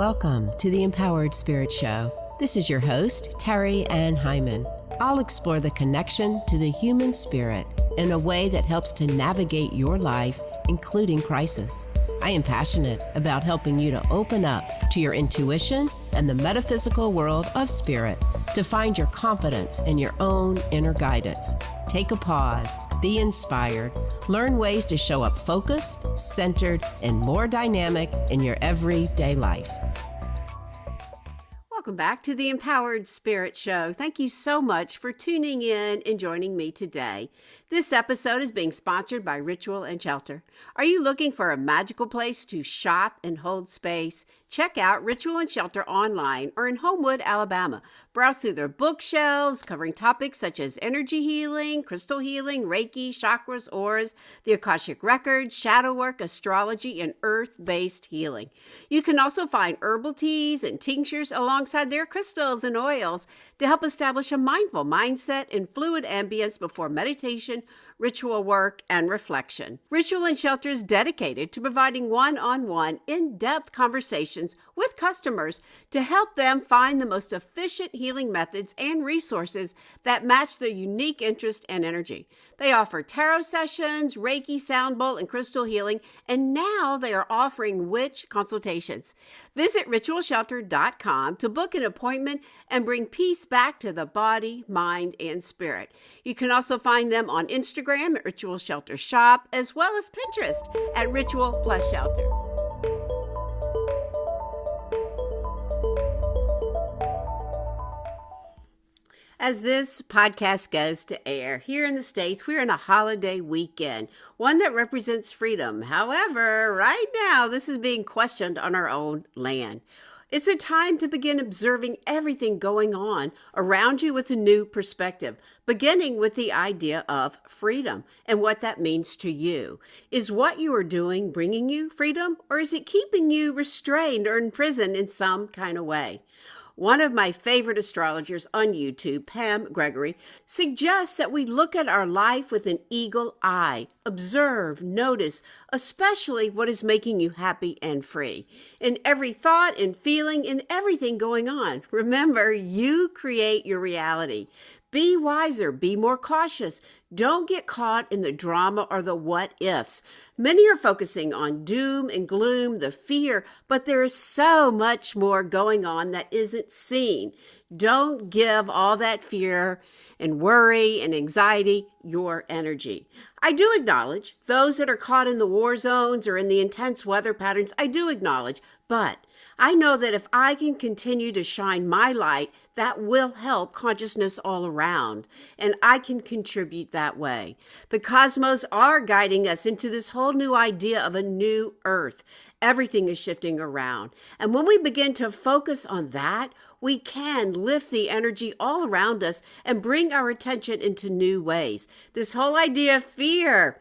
Welcome to the Empowered Spirit Show. This is your host, Terri Ann Hyeiman. I'll explore the connection to the human spirit in a way that helps to navigate your life, including crisis. I am passionate about helping you to open up to your intuition and the metaphysical world of spirit to find your confidence in your own inner guidance. Take a pause, be inspired, learn ways to show up focused, centered, and more dynamic in your everyday life. Welcome back to the Empowered Spirit Show. Thank you so much for tuning in and joining me today. This episode is being sponsored by Ritual and Shelter. Are you looking for a magical place to shop and hold space? Check out Ritual and Shelter online or in Homewood, Alabama. Browse through their bookshelves covering topics such as energy healing, crystal healing, Reiki, chakras, auras, the Akashic Records, shadow work, astrology, and earth-based healing. You can also find herbal teas and tinctures alongside their crystals and oils to help establish a mindful mindset and fluid ambience before meditation, ritual work, and reflection. Ritual and Shelter is dedicated to providing one-on-one, in-depth conversations with customers to help them find the most efficient healing methods and resources that match their unique interest and energy. They offer tarot sessions, Reiki, sound bowl, and crystal healing, and now they are offering witch consultations. Visit ritualshelter.com to book an appointment and bring peace back to the body, mind, and spirit. You can also find them on Instagram at Ritual Shelter Shop, as well as Pinterest at Ritual Plus Shelter. As this podcast goes to air, here in the States, we're in a holiday weekend, one that represents freedom. However, right now, this is being questioned on our own land. It's a time to begin observing everything going on around you with a new perspective, beginning with the idea of freedom and what that means to you. Is what you are doing bringing you freedom, or is it keeping you restrained or imprisoned in some kind of way? One of my favorite astrologers on YouTube, Pam Gregory, suggests that we look at our life with an eagle eye, observe, notice, especially what is making you happy and free. In every thought and feeling, in everything going on, remember, you create your reality. Be wiser, be more cautious. Don't get caught in the drama or the what ifs. Many are focusing on doom and gloom, the fear, but there is so much more going on that isn't seen. Don't give all that fear and worry and anxiety your energy. I do acknowledge those that are caught in the war zones or in the intense weather patterns. I do acknowledge, but I know that if I can continue to shine my light, that will help consciousness all around, and I can contribute that way. The cosmos are guiding us into this whole new idea of a new earth. Everything is shifting around, and when we begin to focus on that, we can lift the energy all around us and bring our attention into new ways. This whole idea of fear,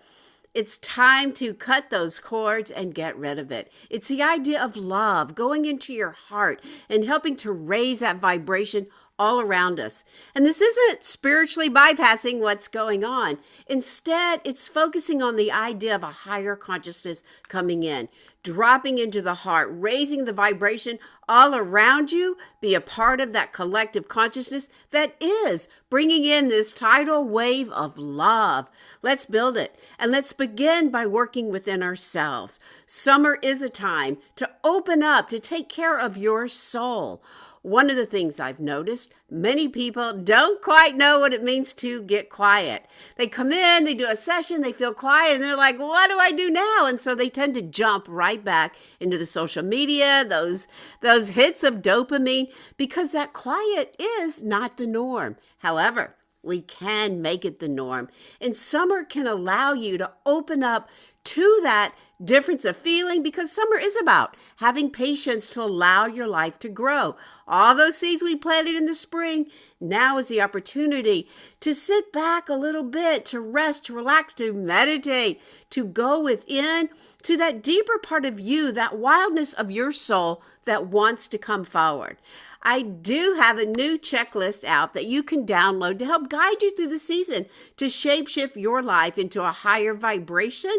it's time to cut those cords and get rid of it. It's the idea of love, going into your heart and helping to raise that vibration all around us. And this isn't spiritually bypassing what's going on. Instead, it's focusing on the idea of a higher consciousness coming in, dropping into the heart, raising the vibration all around you, be a part of that collective consciousness that is bringing in this tidal wave of love. Let's build it. And let's begin by working within ourselves. Summer is a time to open up, to take care of your soul. One of the things I've noticed, many people don't quite know what it means to get quiet. They come in, they do a session, they feel quiet, and they're like, what do I do now? And so they tend to jump right back into the social media, those hits of dopamine, because that quiet is not the norm. However, we can make it the norm. And summer can allow you to open up to that difference of feeling, because summer is about having patience to allow your life to grow. All those seeds we planted in the spring, now is the opportunity to sit back a little bit, to rest, to relax, to meditate, to go within to that deeper part of you, that wildness of your soul that wants to come forward. I do have a new checklist out that you can download to help guide you through the season to shapeshift your life into a higher vibration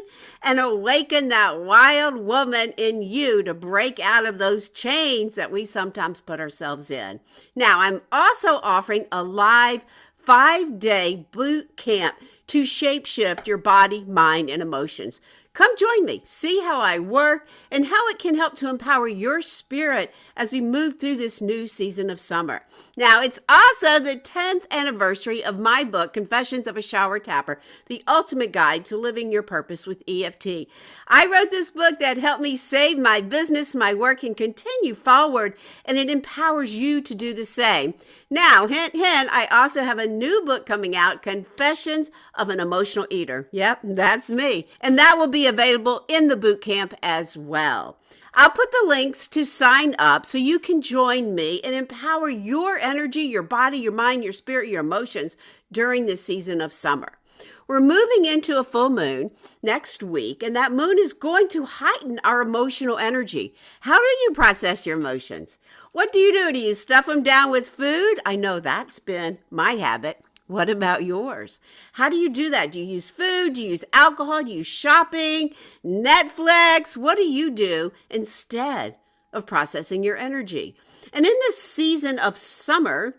and awaken that wild woman in you to break out of those chains that we sometimes put ourselves in. Now, I'm also offering a live 5-day boot camp to shapeshift your body, mind, and emotions. Come join me. See how I work and how it can help to empower your spirit as we move through this new season of summer. Now, it's also the 10th anniversary of my book, Confessions of a Shower Tapper, the ultimate guide to living your purpose with EFT. I wrote this book that helped me save my business, my work, and continue forward, and it empowers you to do the same. Now, hint, hint, I also have a new book coming out, Confessions of an Emotional Eater. Yep, that's me. And that will be available in the boot camp as well. I'll put the links to sign up so you can join me and empower your energy, your body, your mind, your spirit, your emotions during this season of summer. We're moving into a full moon next week, and that moon is going to heighten our emotional energy. How do you process your emotions? What do? Do you stuff them down with food? I know that's been my habit. What about yours? How do you do that? Do you use food? Do you use alcohol? Do you use shopping? Netflix? What do you do instead of processing your energy? And in this season of summer,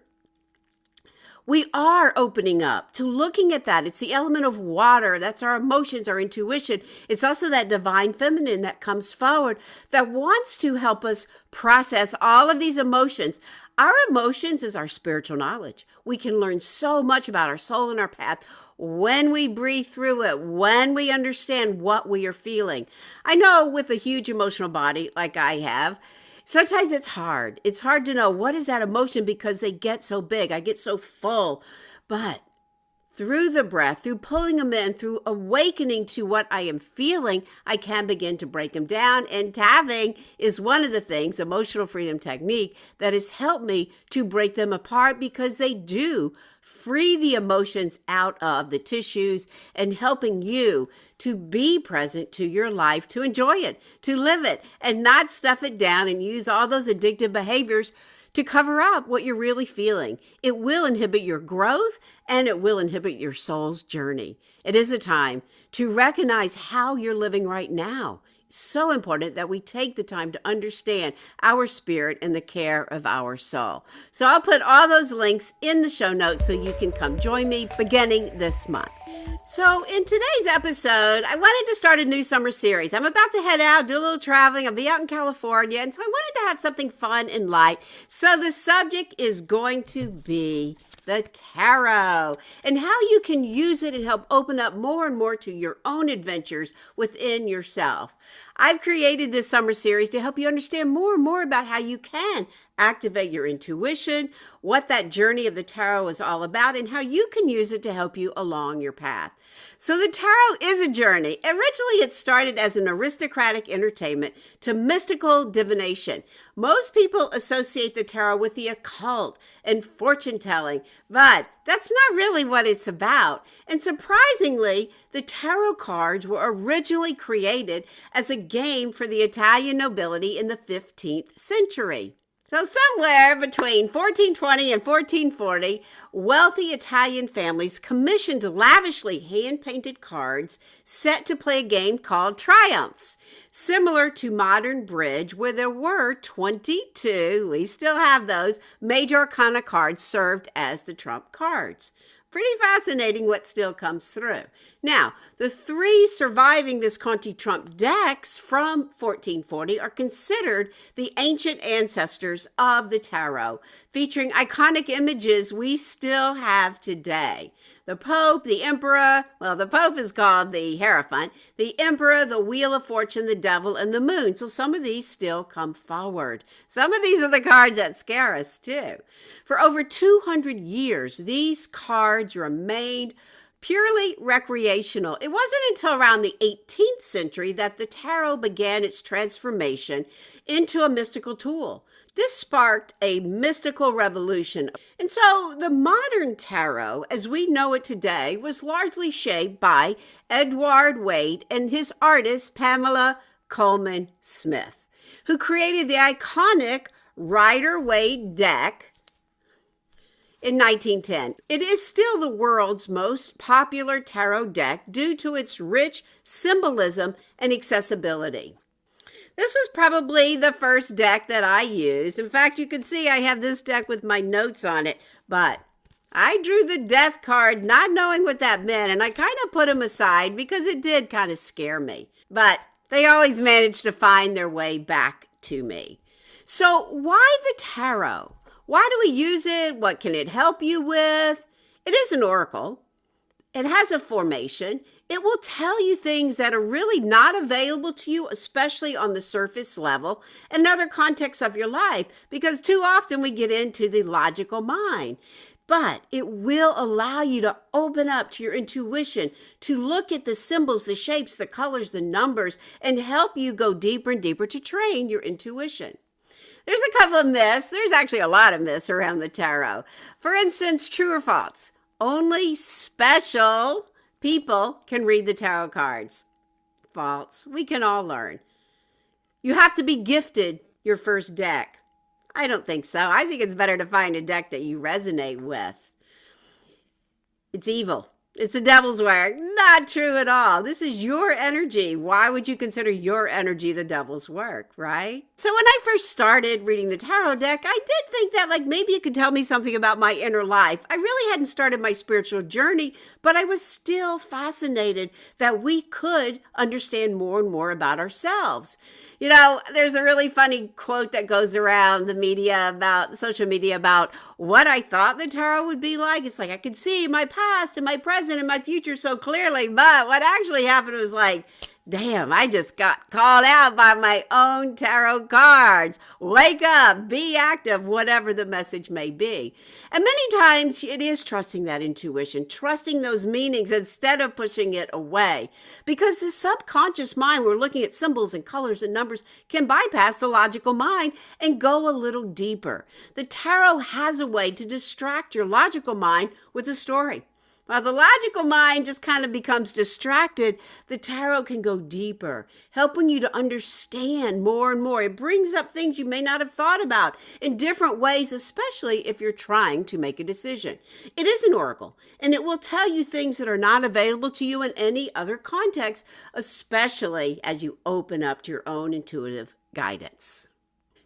we are opening up to looking at that. It's the element of water. That's our emotions, our intuition. It's also that divine feminine that comes forward that wants to help us process all of these emotions. Our emotions is our spiritual knowledge. We can learn so much about our soul and our path when we breathe through it, when we understand what we are feeling. I know with a huge emotional body like I have, sometimes it's hard. It's hard to know what is that emotion because they get so big. I get so full. But through the breath, through pulling them in, through awakening to what I am feeling, I can begin to break them down. And tapping is one of the things, emotional freedom technique, that has helped me to break them apart because they do free the emotions out of the tissues and helping you to be present to your life, to enjoy it, to live it, and not stuff it down and use all those addictive behaviors to cover up what you're really feeling. It will inhibit your growth and it will inhibit your soul's journey. It is a time to recognize how you're living right now. It's so important that we take the time to understand our spirit and the care of our soul. So I'll put all those links in the show notes so you can come join me beginning this month. So in today's episode, I wanted to start a new summer series. I'm about to head out, do a little traveling. I'll be out in California. And so I wanted to have something fun and light. So the subject is going to be the tarot and how you can use it and help open up more and more to your own adventures within yourself. I've created this summer series to help you understand more and more about how you can activate your intuition, what that journey of the tarot is all about, and how you can use it to help you along your path. So the tarot is a journey. Originally, it started as an aristocratic entertainment to mystical divination. Most people associate the tarot with the occult and fortune telling, but that's not really what it's about. And surprisingly, the tarot cards were originally created as a game for the Italian nobility in the 15th century. So somewhere between 1420 and 1440, wealthy Italian families commissioned lavishly hand-painted cards set to play a game called triumphs, similar to modern bridge, where there were 22, we still have those, major arcana cards served as the trump cards. Pretty fascinating what still comes through. Now, the three surviving Visconti trump decks from 1440 are considered the ancient ancestors of the tarot, featuring iconic images we still have today. The Pope, the Emperor, well, the Pope is called the Hierophant, the Emperor, the Wheel of Fortune, the Devil, and the Moon. So some of these still come forward. Some of these are the cards that scare us too. For over 200 years, these cards remained purely recreational. It wasn't until around the 18th century that the tarot began its transformation into a mystical tool. This sparked a mystical revolution. And so the modern tarot, as we know it today, was largely shaped by Edward Wade and his artist, Pamela Coleman Smith, who created the iconic Rider-Waite deck. in 1910. It is still the world's most popular tarot deck due to its rich symbolism and accessibility. This was probably the first deck that I used. In fact, you can see I have this deck with my notes on it, but I drew the death card not knowing what that meant, and I kind of put them aside because it did kind of scare me. But they always managed to find their way back to me. So why the tarot? Why do we use it? What can it help you with? It is an oracle. It has a formation. It will tell you things that are really not available to you, especially on the surface level and other contexts of your life, because too often we get into the logical mind. But it will allow you to open up to your intuition, to look at the symbols, the shapes, the colors, the numbers, and help you go deeper and deeper to train your intuition. There's a couple of myths. There's actually a lot of myths around the tarot. For instance, true or false? Only special people can read the tarot cards. False. We can all learn. You have to be gifted your first deck. I don't think so. I think it's better to find a deck that you resonate with. It's evil. It's the devil's work. Not true at all. This is your energy. Why would you consider your energy the devil's work, right? So when I first started reading the tarot deck, I did think that maybe it could tell me something about my inner life. I really hadn't started my spiritual journey, but I was still fascinated that we could understand more and more about ourselves. You know, there's a really funny quote that goes around the media about social media about what I thought the tarot would be like. It's like I could see my past and my present and my future so clearly, but what actually happened was damn, I just got called out by my own tarot cards. Wake up, be active, whatever the message may be. And many times it is trusting that intuition, trusting those meanings instead of pushing it away. Because the subconscious mind, we're looking at symbols and colors and numbers, can bypass the logical mind and go a little deeper. The tarot has a way to distract your logical mind with a story. While the logical mind just kind of becomes distracted, the tarot can go deeper, helping you to understand more and more. It brings up things you may not have thought about in different ways, especially if you're trying to make a decision. It is an oracle, and it will tell you things that are not available to you in any other context, especially as you open up to your own intuitive guidance.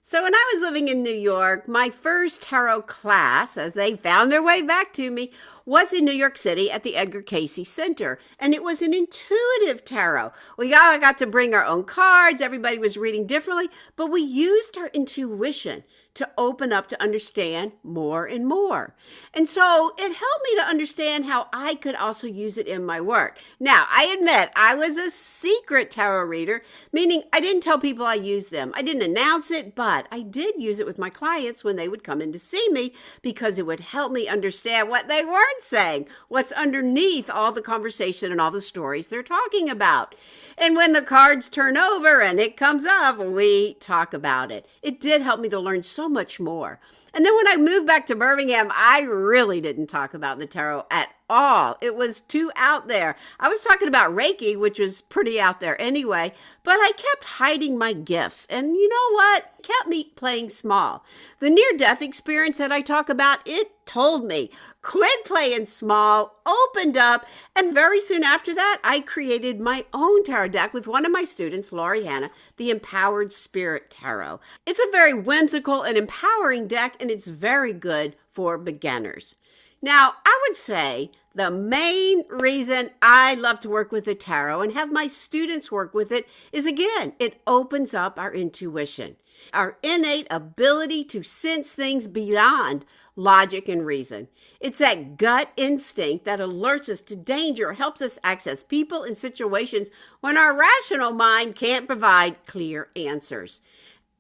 So when I was living in New York, my first tarot class, as they found their way back to me, was in New York City at the Edgar Cayce Center. And it was an intuitive tarot. We all got to bring our own cards. Everybody was reading differently, but we used our intuition to open up to understand more and more. And so it helped me to understand how I could also use it in my work. Now, I admit I was a secret tarot reader, meaning I didn't tell people I used them. I didn't announce it, but I did use it with my clients when they would come in to see me because it would help me understand what they weren't saying, what's underneath all the conversation and all the stories they're talking about. And when the cards turn over and it comes up, we talk about it. It did help me to learn so much more. And then when I moved back to Birmingham, I really didn't talk about the tarot at all. It was too out there. I was talking about Reiki, which was pretty out there anyway, but I kept hiding my gifts. And you know what? It kept me playing small. The near-death experience that I talk about, it told me, quit playing small, opened up, and very soon after that, I created my own tarot deck with one of my students, Lori Hanna, the Empowered Spirit Tarot. It's a very whimsical and empowering deck, and it's very good for beginners. Now, I would say the main reason I love to work with the tarot and have my students work with it is, again, it opens up our intuition, our innate ability to sense things beyond logic and reason. It's that gut instinct that alerts us to danger, helps us access people and situations when our rational mind can't provide clear answers.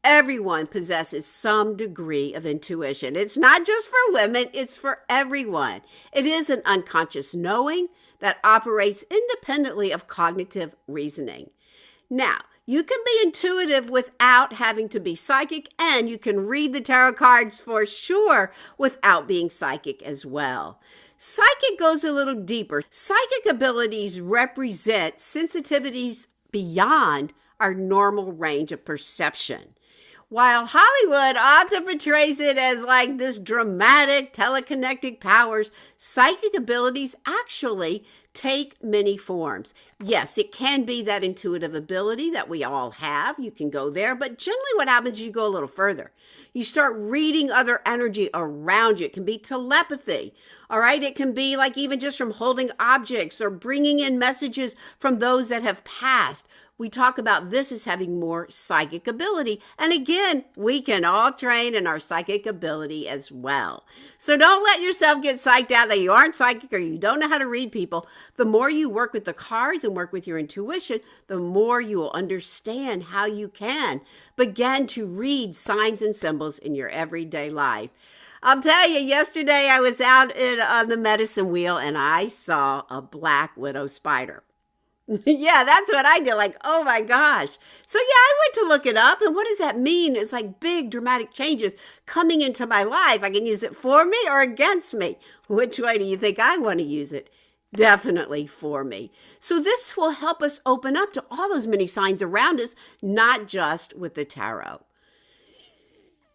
Everyone possesses some degree of intuition. It's not just for women, it's for everyone. It is an unconscious knowing that operates independently of cognitive reasoning. Now, you can be intuitive without having to be psychic, and you can read the tarot cards for sure without being psychic as well. Psychic goes a little deeper. Psychic abilities represent sensitivities beyond our normal range of perception. While Hollywood often portrays it as like this dramatic telekinetic powers, psychic abilities actually take many forms. Yes, it can be that intuitive ability that we all have. You can go there, but generally what happens is you go a little further. You start reading other energy around you. It can be telepathy, all right? It can be like even just from holding objects or bringing in messages from those that have passed. We talk about this as having more psychic ability. And again, we can all train in our psychic ability as well. So don't let yourself get psyched out that you aren't psychic or you don't know how to read people. The more you work with the cards and work with your intuition, the more you will understand how you can begin to read signs and symbols in your everyday life. I'll tell you, yesterday I was out on the medicine wheel and I saw a black widow spider. Yeah, that's what I did. Like, oh my gosh. So yeah, I went to look it up. And what does that mean? It's like big dramatic changes coming into my life. I can use it for me or against me. Which way do you think I want to use it? Definitely for me. So this will help us open up to all those many signs around us, not just with the tarot.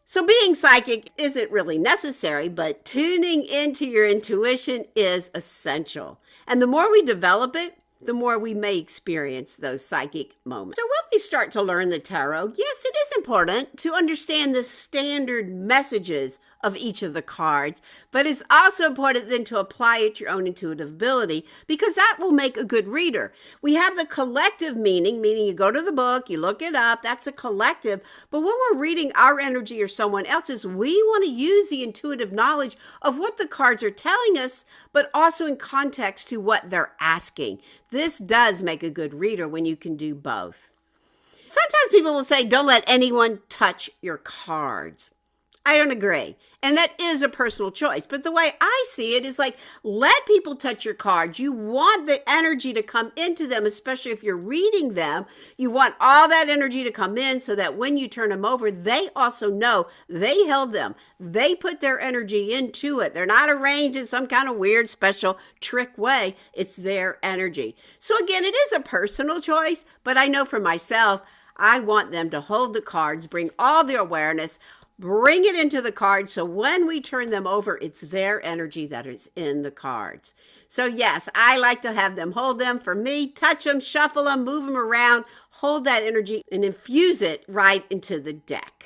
So being psychic isn't really necessary, but tuning into your intuition is essential. And the more we develop it, the more we may experience those psychic moments. So when we start to learn the tarot, yes, it is important to understand the standard messages of each of the cards, but it's also important then to apply it to your own intuitive ability because that will make a good reader. We have the collective meaning you go to the book, you look it up, that's a collective, but when we're reading our energy or someone else's, we want to use the intuitive knowledge of what the cards are telling us, but also in context to what they're asking. This does make a good reader when you can do both. Sometimes people will say, don't let anyone touch your cards. I don't agree. And that is a personal choice. But the way I see it is like, let people touch your cards. You want the energy to come into them, especially if you're reading them. You want all that energy to come in so that when you turn them over, they also know they held them. They put their energy into it. They're not arranged in some kind of weird, special trick way. It's their energy. So again, it is a personal choice, but I know for myself, I want them to hold the cards, bring all their awareness, bring it into the cards so when we turn them over, it's their energy that is in the cards. So yes, I like to have them hold them. For me, touch them, shuffle them, move them around, hold that energy and infuse it right into the deck.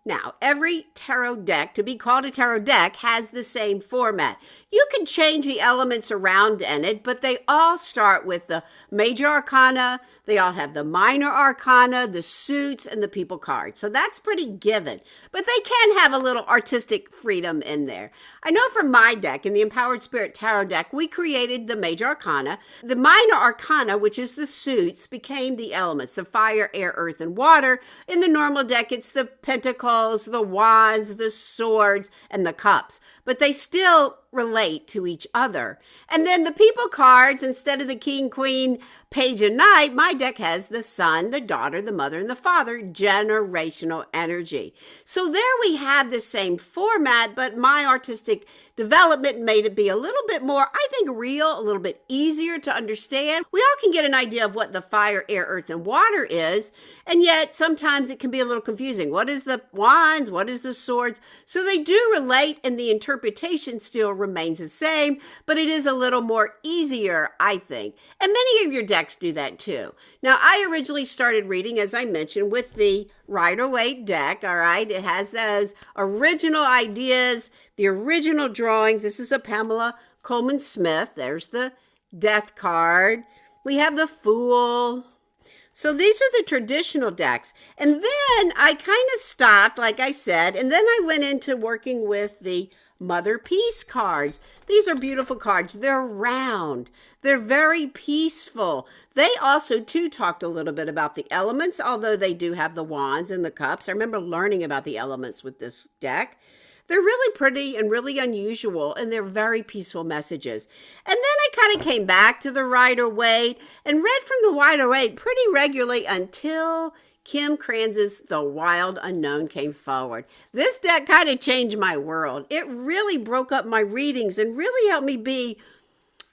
Now, every tarot deck, to be called a tarot deck, has the same format. You can change the elements around in it, but they all start with the major arcana. They all have the minor arcana, the suits, and the people card. So that's pretty given. But they can have a little artistic freedom in there. I know for my deck, in the Empowered Spirit Tarot deck, we created the major arcana. The minor arcana, which is the suits, became the elements, the fire, air, earth, and water. In the normal deck, it's the pentacles, the wands, the swords, and the cups. But they still relate to each other. And then the people cards, instead of the king, queen, page, and knight, my deck has the son, the daughter, the mother, and the father, generational energy. So there we have the same format, but my artistic development made it be a little bit more, I think, real, a little bit easier to understand. We all can get an idea of what the fire, air, earth, and water is, and yet sometimes it can be a little confusing. What is the wands? What is the swords? So they do relate, and the interpretation still remains the same, but it is a little more easier, I think. And many of your decks do that too. Now, I originally started reading, as I mentioned, with the Rider-Waite deck, all right? It has those original ideas, the original drawings. This is a Pamela Coleman Smith. There's the Death card. We have the Fool. So these are the traditional decks. And then I kind of stopped, like I said, and then I went into working with the Mother Peace cards. These are beautiful cards. They're round. They're very peaceful. They also, too, talked a little bit about the elements, although they do have the wands and the cups. I remember learning about the elements with this deck. They're really pretty and really unusual, and they're very peaceful messages. And then I kind of came back to the Rider-Waite and read from the Rider-Waite pretty regularly until Kim Kranz's The Wild Unknown came forward. This deck kind of changed my world. It really broke up my readings and really helped me be,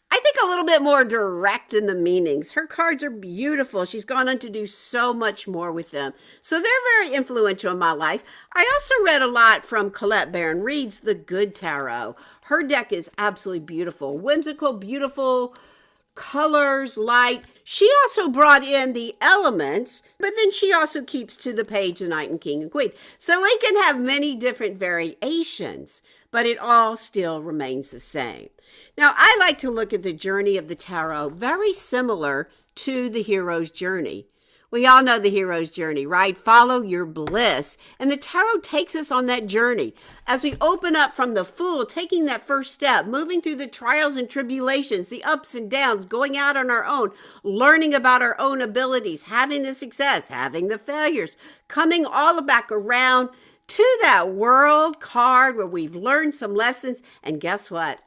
I think, think a little bit more direct in the meanings. Her cards are beautiful. She's gone on to do so much more with them. So they're very influential in my life. I also read a lot from Colette Baron Reed's The Good Tarot. Her deck is absolutely beautiful, whimsical, beautiful colors, light. She also brought in the elements, but then she also keeps to the page, the Knight and King and Queen. So we can have many different variations, but it all still remains the same. Now, I like to look at the journey of the tarot very similar to the hero's journey. We all know the hero's journey, right? Follow your bliss. And the tarot takes us on that journey. As we open up from the Fool, taking that first step, moving through the trials and tribulations, the ups and downs, going out on our own, learning about our own abilities, having the success, having the failures, coming all back around to that World card where we've learned some lessons. And guess what?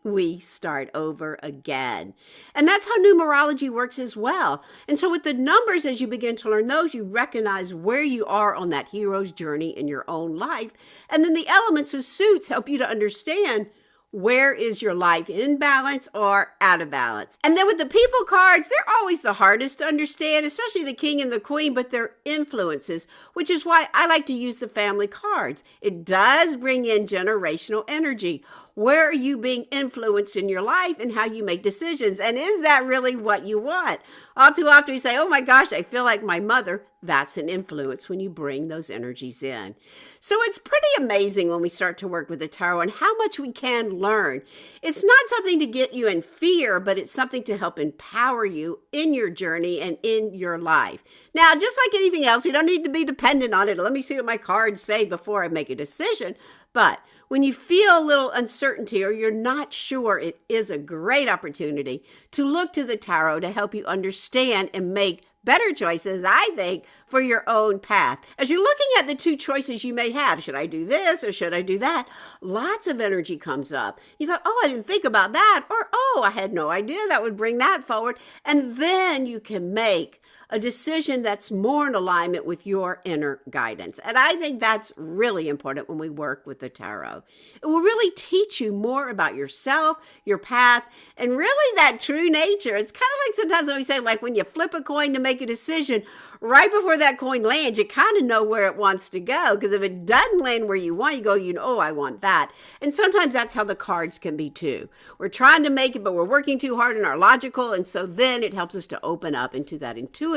We start over again. And that's how numerology works as well. And so with the numbers, as you begin to learn those, you recognize where you are on that hero's journey in your own life. And then the elements of suits help you to understand where is your life in balance or out of balance. And then with the people cards, they're always the hardest to understand, especially the king and the queen, but they're influences, which is why I like to use the family cards. It does bring in generational energy. Where are you being influenced in your life and how you make decisions? And is that really what you want? All too often we say, oh my gosh, I feel like my mother. That's an influence when you bring those energies in. So it's pretty amazing when we start to work with the tarot and how much we can learn. It's not something to get you in fear, but it's something to help empower you in your journey and in your life. Now, just like anything else, you don't need to be dependent on it. Let me see what my cards say before I make a decision. But when you feel a little uncertainty or you're not sure, it is a great opportunity to look to the tarot to help you understand and make better choices, I think, for your own path. As you're looking at the two choices you may have, should I do this or should I do that? Lots of energy comes up. You thought, oh, I didn't think about that. Or, oh, I had no idea that would bring that forward. And then you can make a decision that's more in alignment with your inner guidance. And I think that's really important when we work with the tarot. It will really teach you more about yourself, your path, and really that true nature. It's kind of like sometimes when we say, like when you flip a coin to make a decision, right before that coin lands, you kind of know where it wants to go. Because if it doesn't land where you want, you go, oh, I want that. And sometimes that's how the cards can be too. We're trying to make it, but we're working too hard in our logical. And so then it helps us to open up into that intuitive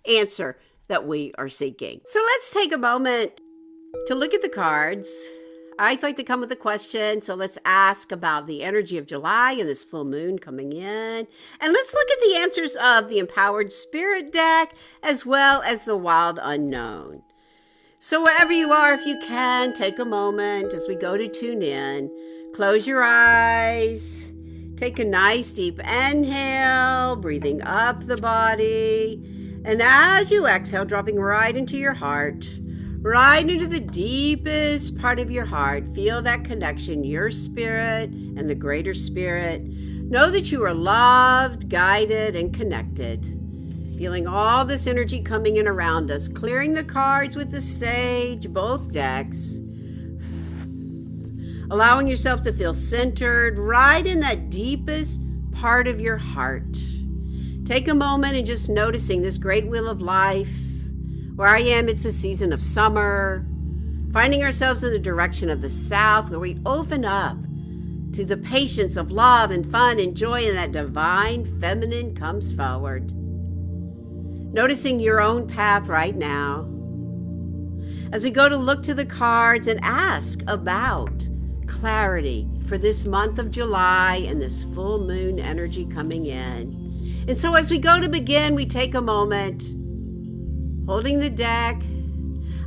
answer that we are seeking. So let's take a moment to look at the cards. I always like to come with a question. So let's ask about the energy of July and this full moon coming in. And let's look at the answers of the Empowered Spirit deck as well as the Wild Unknown. So wherever you are, if you can, take a moment as we go to tune in. Close your eyes. Take a nice deep inhale, breathing up the body. And as you exhale, dropping right into your heart. Right into the deepest part of your heart. Feel that connection, your spirit and the greater spirit. Know that you are loved, guided, and connected. Feeling all this energy coming in around us. Clearing the cards with the Sage, both decks. Allowing yourself to feel centered right in that deepest part of your heart. Take a moment and just noticing this great wheel of life. Where I am, it's a season of summer, finding ourselves in the direction of the south, where we open up to the patience of love and fun and joy, and that divine feminine comes forward. Noticing your own path right now. As we go to look to the cards and ask about clarity for this month of July and this full moon energy coming in. And so as we go to begin, we take a moment, holding the deck.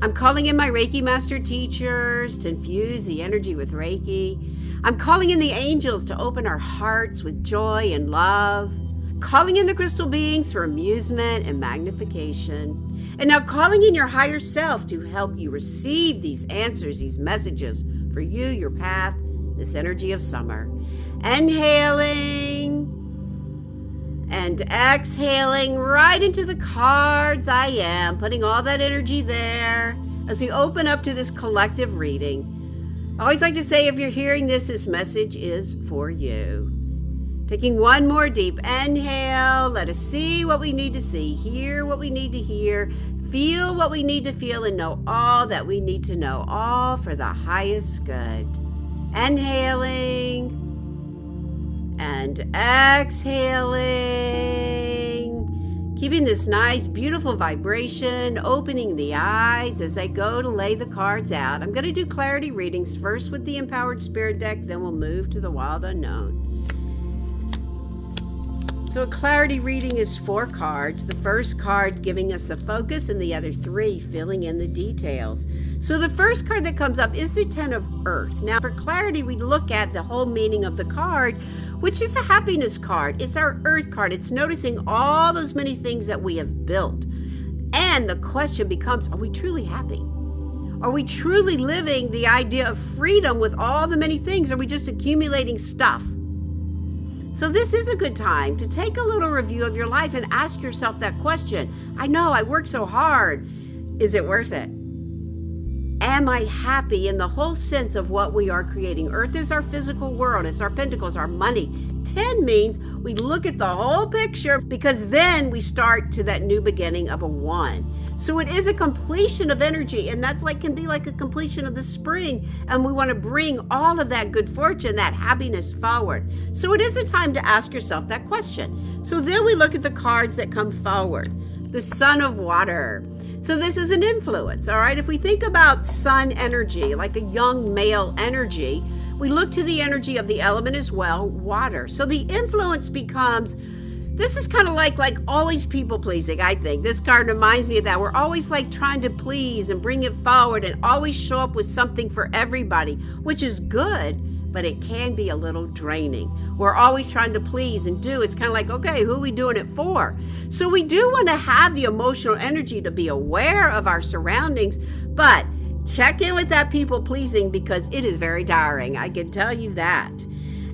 I'm calling in my Reiki master teachers to infuse the energy with Reiki. I'm calling in the angels to open our hearts with joy and love. Calling in the crystal beings for amusement and magnification. And now calling in your higher self to help you receive these answers, these messages for you, your path, this energy of summer. Inhaling and exhaling right into the cards I am, putting all that energy there as we open up to this collective reading. I always like to say, if you're hearing this, this message is for you. Taking one more deep inhale. Let us see what we need to see, hear what we need to hear, feel what we need to feel, and know all that we need to know, all for the highest good. Inhaling and exhaling. Keeping this nice, beautiful vibration, opening the eyes as I go to lay the cards out. I'm going to do clarity readings first with the Empowered Spirit deck, then we'll move to the Wild Unknown. So a clarity reading is 4 cards. The first card giving us the focus and the other 3 filling in the details. So the first card that comes up is the 10 of Earth. Now for clarity, we look at the whole meaning of the card, which is a happiness card. It's our Earth card. It's noticing all those many things that we have built. And the question becomes, are we truly happy? Are we truly living the idea of freedom with all the many things? Are we just accumulating stuff? So this is a good time to take a little review of your life and ask yourself that question. I know I work so hard. Is it worth it? Am I happy in the whole sense of what we are creating? Earth is our physical world. It's our pentacles, our money. 10 means we look at the whole picture because then we start to that new beginning of a 1. So it is a completion of energy, and that's can be like a completion of the spring, and we want to bring all of that good fortune, that happiness forward. So it is a time to ask yourself that question. So then we look at the cards that come forward. The Sun of Water. So this is an influence, all right? If we think about sun energy, like a young male energy, we look to the energy of the element as well, water. So the influence becomes, this is kind of like always people pleasing, I think. This card reminds me of that. We're always trying to please and bring it forward and always show up with something for everybody, which is good, but it can be a little draining. We're always trying to please and do. It's kind of okay, who are we doing it for? So we do want to have the emotional energy to be aware of our surroundings, but check in with that people pleasing because it is very tiring. I can tell you that.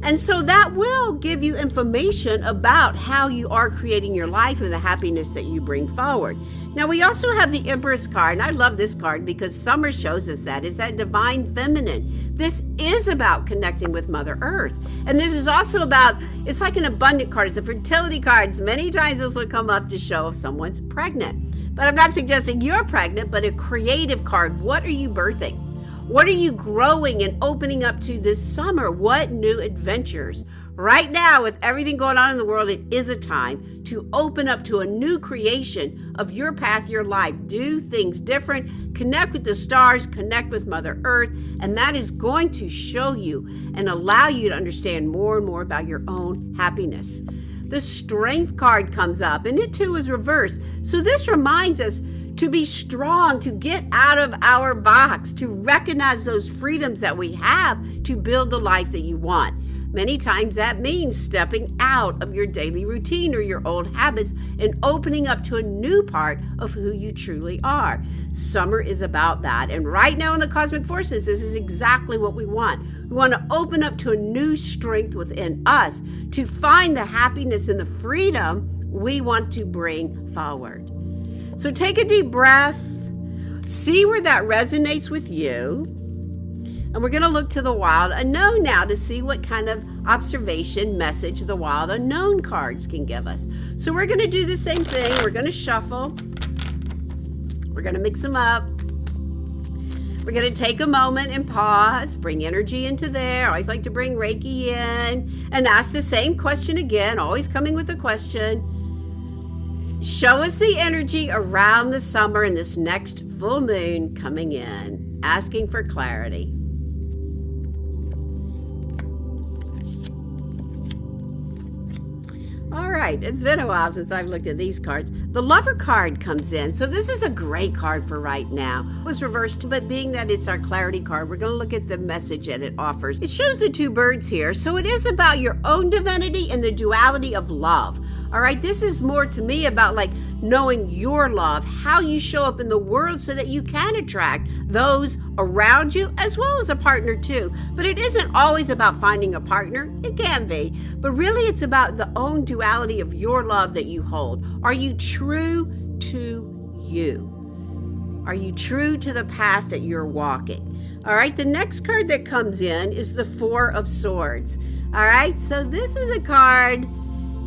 And so that will give you information about how you are creating your life and the happiness that you bring forward. Now, we also have the Empress card, and I love this card because summer shows us that. It's that divine feminine. This is about connecting with Mother Earth. And this is also about, it's like an abundant card. It's a fertility card. Many times this will come up to show if someone's pregnant. But I'm not suggesting you're pregnant, but a creative card. What are you birthing? What are you growing and opening up to this summer? What new adventures? Right now, with everything going on in the world, it is a time to open up to a new creation of your path, your life. Do things different, connect with the stars, connect with Mother Earth, and that is going to show you and allow you to understand more and more about your own happiness. The Strength card comes up, and it too is reversed. So this reminds us to be strong, to get out of our box, to recognize those freedoms that we have to build the life that you want. Many times that means stepping out of your daily routine or your old habits and opening up to a new part of who you truly are. Summer is about that. And right now in the cosmic forces, this is exactly what we want. We want to open up to a new strength within us to find the happiness and the freedom we want to bring forward. So take a deep breath, see where that resonates with you. And we're going to look to the Wild Unknown now to see what kind of observation message the Wild Unknown cards can give us. So we're going to do the same thing. We're going to shuffle. We're going to mix them up. We're going to take a moment and pause, bring energy into there. I always like to bring Reiki in and ask the same question again, always coming with a question. Show us the energy around the summer and this next full moon coming in, asking for clarity. All right, it's been a while since I've looked at these cards. The Lover card comes in. So this is a great card for right now. It was reversed, but being that it's our clarity card, we're going to look at the message that it offers. It shows the 2 birds here. So it is about your own divinity and the duality of love. All right, this is more to me about knowing your love, how you show up in the world so that you can attract those around you as well as a partner too. But it isn't always about finding a partner. It can be, but really it's about the own duality of your love that you hold. Are you true to you? Are you true to the path that you're walking? All right, the next card that comes in is the 4 of Swords. All right, so this is a card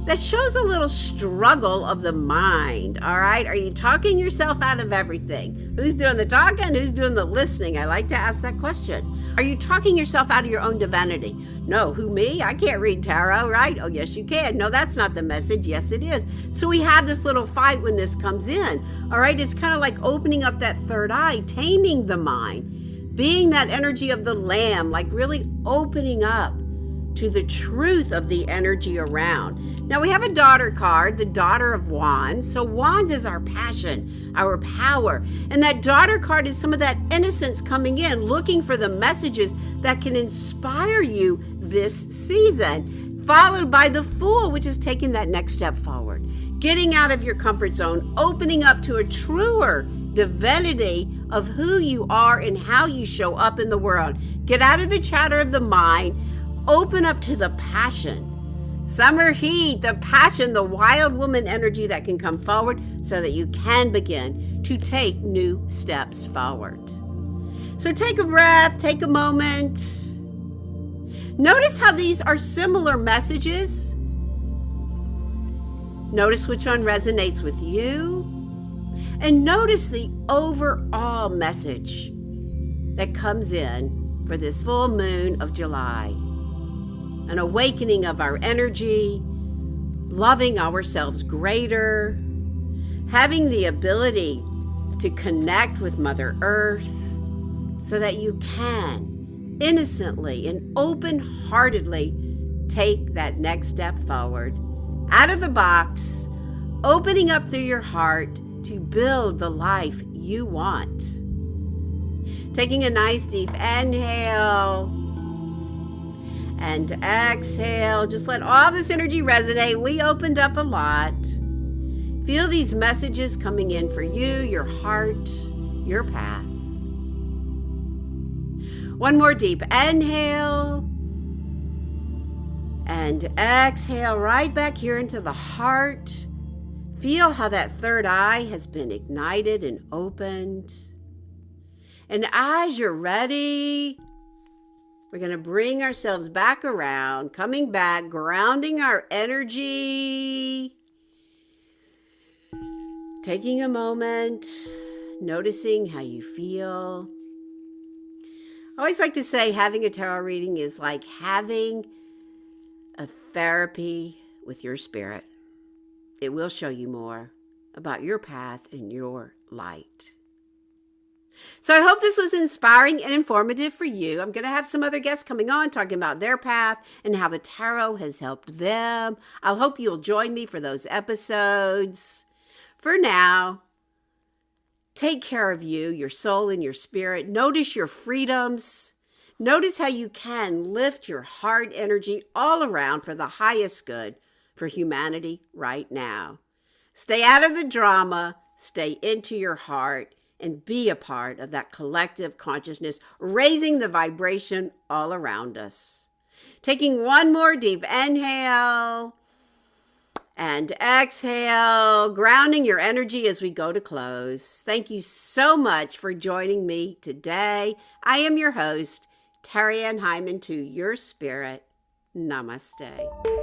that shows a little struggle of the mind. All right, are you talking yourself out of everything? Who's doing the talking? Who's doing the listening? I like to ask that question. Are you talking yourself out of your own divinity? No, who, me? I can't read tarot, right? Oh, yes, you can. No, that's not the message. Yes, it is. So we have this little fight when this comes in. All right, it's kind of like opening up that third eye, taming the mind, being that energy of the lamb, like really opening up to the truth of the energy around. Now we have a daughter card, the Daughter of Wands. So Wands is our passion, our power. And that daughter card is some of that innocence coming in, looking for the messages that can inspire you this season. Followed by the Fool, which is taking that next step forward, getting out of your comfort zone, opening up to a truer divinity of who you are and how you show up in the world. Get out of the chatter of the mind. Open up to the passion, summer heat, the passion, the wild woman energy that can come forward so that you can begin to take new steps forward. So take a breath, take a moment. Notice how these are similar messages. Notice which one resonates with you. And notice the overall message that comes in for this full moon of July. An awakening of our energy, loving ourselves greater, having the ability to connect with Mother Earth so that you can innocently and open-heartedly take that next step forward, out of the box, opening up through your heart to build the life you want. Taking a nice deep inhale and exhale. Just let all this energy resonate. We opened up a lot. Feel these messages coming in for you, your heart, your path. One more deep inhale and exhale right back here into the heart. Feel how that third eye has been ignited and opened. And as you're ready, we're going to bring ourselves back around, coming back, grounding our energy. Taking a moment, noticing how you feel. I always like to say having a tarot reading is like having a therapy with your spirit. It will show you more about your path and your light. So I hope this was inspiring and informative for you. I'm going to have some other guests coming on talking about their path and how the tarot has helped them. I hope you'll join me for those episodes. For now, take care of you, your soul and your spirit. Notice your freedoms. Notice how you can lift your heart energy all around for the highest good for humanity right now. Stay out of the drama. Stay into your heart. And be a part of that collective consciousness, raising the vibration all around us. Taking one more deep inhale and exhale, grounding your energy as we go to close. Thank you so much for joining me today. I am your host, Terri Ann Hyeiman, to your spirit. Namaste.